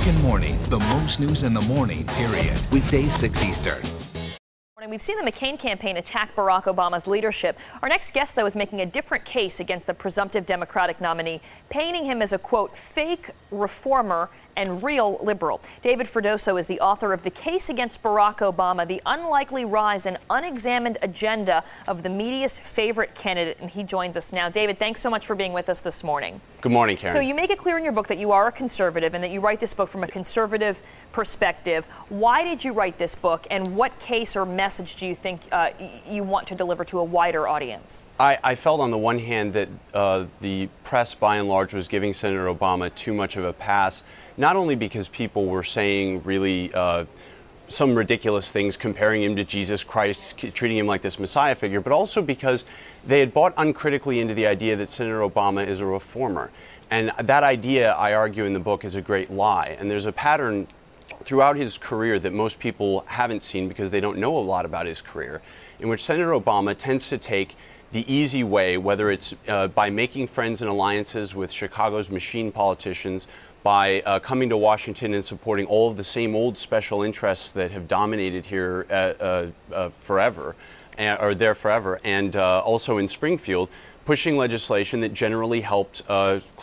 American Morning, the most news in the morning, period. Weekdays 6 Eastern. We've seen the McCain campaign attack Barack Obama's leadership. Our next guest, though, is making a different case against the presumptive Democratic nominee, painting him as a, quote, fake reformer and real liberal. David Freddoso is the author of The Case Against Barack Obama, the unlikely rise and unexamined agenda of the media's favorite candidate, and he joins us now. David, thanks so much for being with us this morning. Good morning, Karen. So you make it clear in your book that you are a conservative and that you write this book from a conservative perspective. Why did you write this book, and what case or message do you think you want to deliver to a wider audience? I felt on the one hand that the press by and large was giving Senator Obama too much of a pass, not only because people were saying really some ridiculous things, comparing him to Jesus Christ, treating him like this Messiah figure, but also because they had bought uncritically into the idea that Senator Obama is a reformer. And that idea, I argue in the book, is a great lie. And there's a pattern throughout his career that most people haven't seen because they don't know a lot about his career, in which Senator Obama tends to take the easy way, whether it's by making friends and alliances with Chicago's machine politicians, by coming to Washington and supporting all of the same old special interests that have dominated here forever, or there forever, and also in Springfield, pushing legislation that generally helped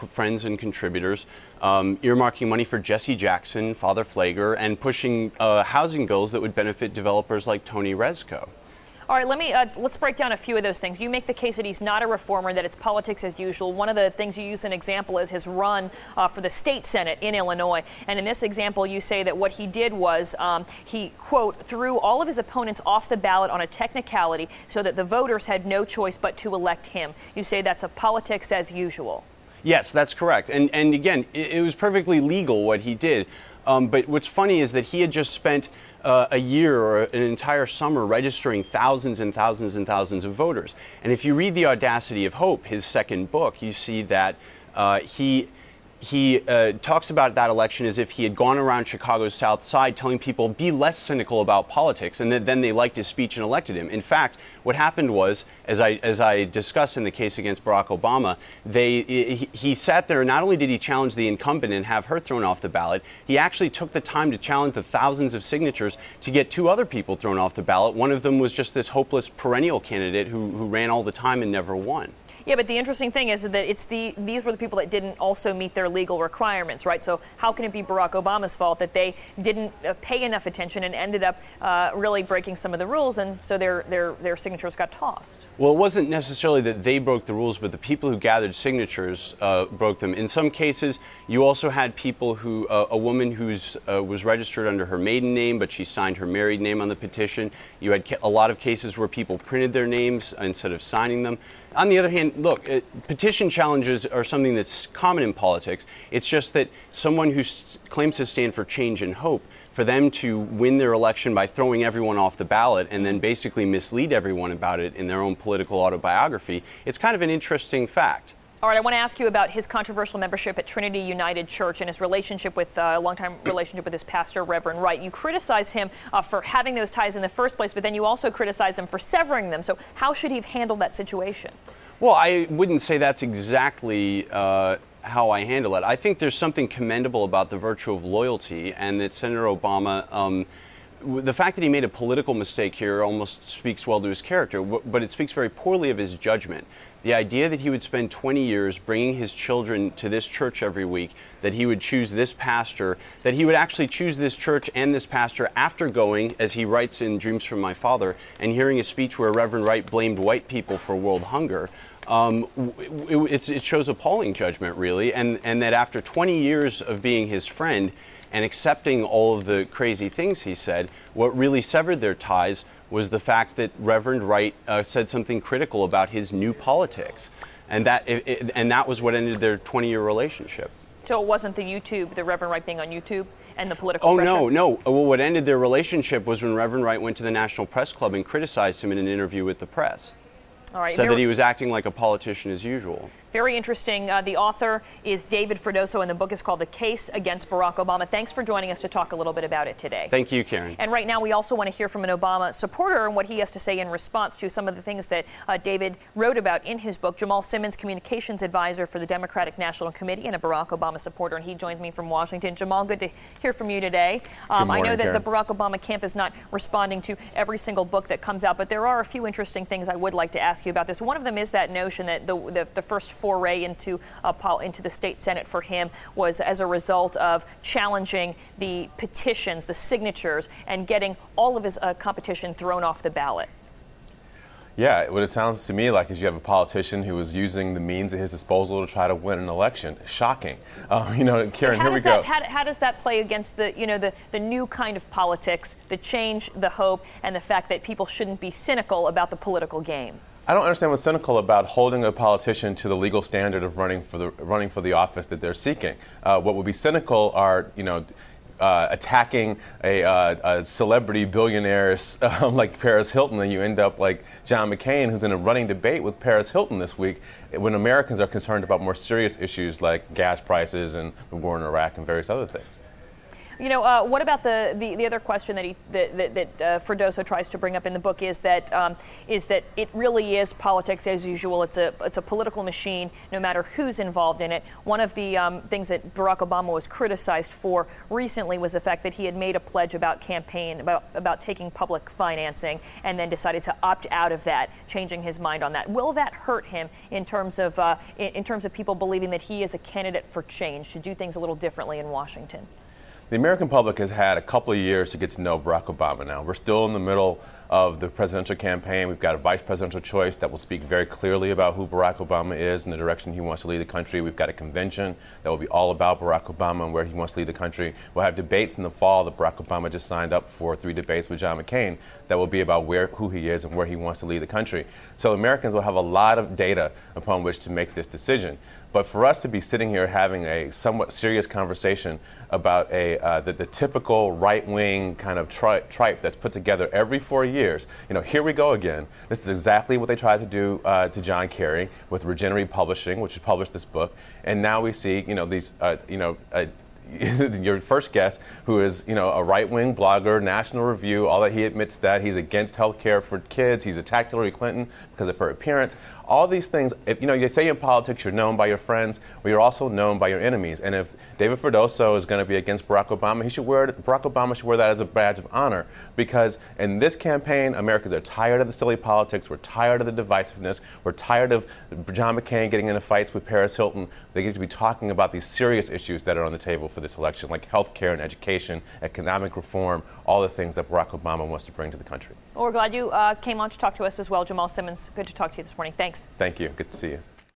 friends and contributors, earmarking money for Jesse Jackson, Father Pfleger, and pushing housing bills that would benefit developers like Tony Rezko. All right, let's break down a few of those things. You make the case that he's not a reformer, that it's politics as usual. One of the things you use an example is his run for the state senate in Illinois. And in this example, you say that what he did was he, quote, threw all of his opponents off the ballot on a technicality so that the voters had no choice but to elect him. You say that's a politics as usual. Yes, that's correct. And again, it was perfectly legal what he did. But what's funny is that he had just spent a year or an entire summer registering thousands and thousands and thousands of voters. And if you read The Audacity of Hope, his second book, you see that he talks about that election as if he had gone around Chicago's South Side telling people, be less cynical about politics, and then they liked his speech and elected him. In fact, what happened was, as I discussed in the case against Barack Obama, he sat there, not only did he challenge the incumbent and have her thrown off the ballot, he actually took the time to challenge the thousands of signatures to get two other people thrown off the ballot. One of them was just this hopeless perennial candidate who ran all the time and never won. Yeah, but the interesting thing is that these were the people that didn't also meet their legal requirements, right? So how can it be Barack Obama's fault that they didn't pay enough attention and ended up really breaking some of the rules, and so their signatures got tossed? Well, it wasn't necessarily that they broke the rules, but the people who gathered signatures broke them. In some cases, you also had people who, a woman who was registered under her maiden name, but she signed her married name on the petition. You had a lot of cases where people printed their names instead of signing them. On the other hand, look, petition challenges are something that's common in politics. It's just that someone who claims to stand for change and hope, for them to win their election by throwing everyone off the ballot and then basically mislead everyone about it in their own political autobiography, it's kind of an interesting fact. All right, I want to ask you about his controversial membership at Trinity United Church and his relationship with longtime relationship with his pastor, Reverend Wright. You criticize him for having those ties in the first place, but then you also criticize him for severing them. So how should he have handled that situation? Well, I wouldn't say that's exactly how I handle it. I think there's something commendable about the virtue of loyalty, and that Senator Obama, the fact that he made a political mistake here almost speaks well to his character, but it speaks very poorly of his judgment. The idea that he would spend 20 years bringing his children to this church every week, that he would choose this pastor, that he would actually choose this church and this pastor after going, as he writes in Dreams from My Father, and hearing a speech where Reverend Wright blamed white people for world hunger, it shows appalling judgment, really, and that after 20 years of being his friend and accepting all of the crazy things he said, what really severed their ties was the fact that Reverend Wright said something critical about his new politics, and that was what ended their 20-year relationship. So it wasn't the Reverend Wright being on YouTube and the political pressure? Oh, no. Well, what ended their relationship was when Reverend Wright went to the National Press Club and criticized him in an interview with the press. All right. Said that he was acting like a politician as usual. Very interesting. The author is David Freddoso, and the book is called The Case Against Barack Obama. Thanks for joining us to talk a little bit about it today. Thank you, Karen. And right now we also want to hear from an Obama supporter and what he has to say in response to some of the things that David wrote about in his book. Jamal Simmons, communications advisor for the Democratic National Committee and a Barack Obama supporter, and he joins me from Washington. Jamal, good to hear from you today. Good morning, I know that Karen. the Barack Obama camp is not responding to every single book that comes out, but there are a few interesting things I would like to ask you about this. One of them is that notion that the first foray into the state Senate for him was as a result of challenging the petitions, the signatures, and getting all of his competition thrown off the ballot. Yeah, what it sounds to me like is you have a politician who is using the means at his disposal to try to win an election. Shocking. Karen, here we go. How does that play against the new kind of politics, the change, the hope, and the fact that people shouldn't be cynical about the political game? I don't understand what's cynical about holding a politician to the legal standard of running for the office that they're seeking. What would be cynical are, attacking a celebrity billionaires like Paris Hilton, and you end up like John McCain, who's in a running debate with Paris Hilton this week, when Americans are concerned about more serious issues like gas prices and the war in Iraq and various other things. What about the other question that Freddoso tries to bring up in the book is that it really is politics as usual. It's a political machine, no matter who's involved in it. One of the things that Barack Obama was criticized for recently was the fact that he had made a pledge about taking public financing and then decided to opt out of that, changing his mind on that. Will that hurt him in terms of people believing that he is a candidate for change, to do things a little differently in Washington? The American public has had a couple of years to get to know Barack Obama now. We're still in the middle of the presidential campaign. We've got a vice presidential choice that will speak very clearly about who Barack Obama is and the direction he wants to lead the country. We've got a convention that will be all about Barack Obama and where he wants to lead the country. We'll have debates in the fall that Barack Obama just signed up for, 3 debates with John McCain, that will be about who he is and where he wants to lead the country. So Americans will have a lot of data upon which to make this decision. But for us to be sitting here having a somewhat serious conversation about the typical right-wing kind of tripe that's put together every 4 years, here we go again. This is exactly what they tried to do to John Kerry with Regenery Publishing, which has published this book. And now we see, your first guest, who is, a right-wing blogger, National Review, all that he admits that he's against health care for kids. He's attacked Hillary Clinton because of her appearance. All these things, if you say in politics you're known by your friends, well, you're also known by your enemies. And if David Freddoso is going to be against Barack Obama, Barack Obama should wear that as a badge of honor. Because in this campaign, Americans are tired of the silly politics. We're tired of the divisiveness. We're tired of John McCain getting into fights with Paris Hilton. They get to be talking about these serious issues that are on the table for this election, like health care and education, economic reform, all the things that Barack Obama wants to bring to the country. Well, we're glad you came on to talk to us as well. Jamal Simmons, good to talk to you this morning. Thanks. Thank you. Good to see you.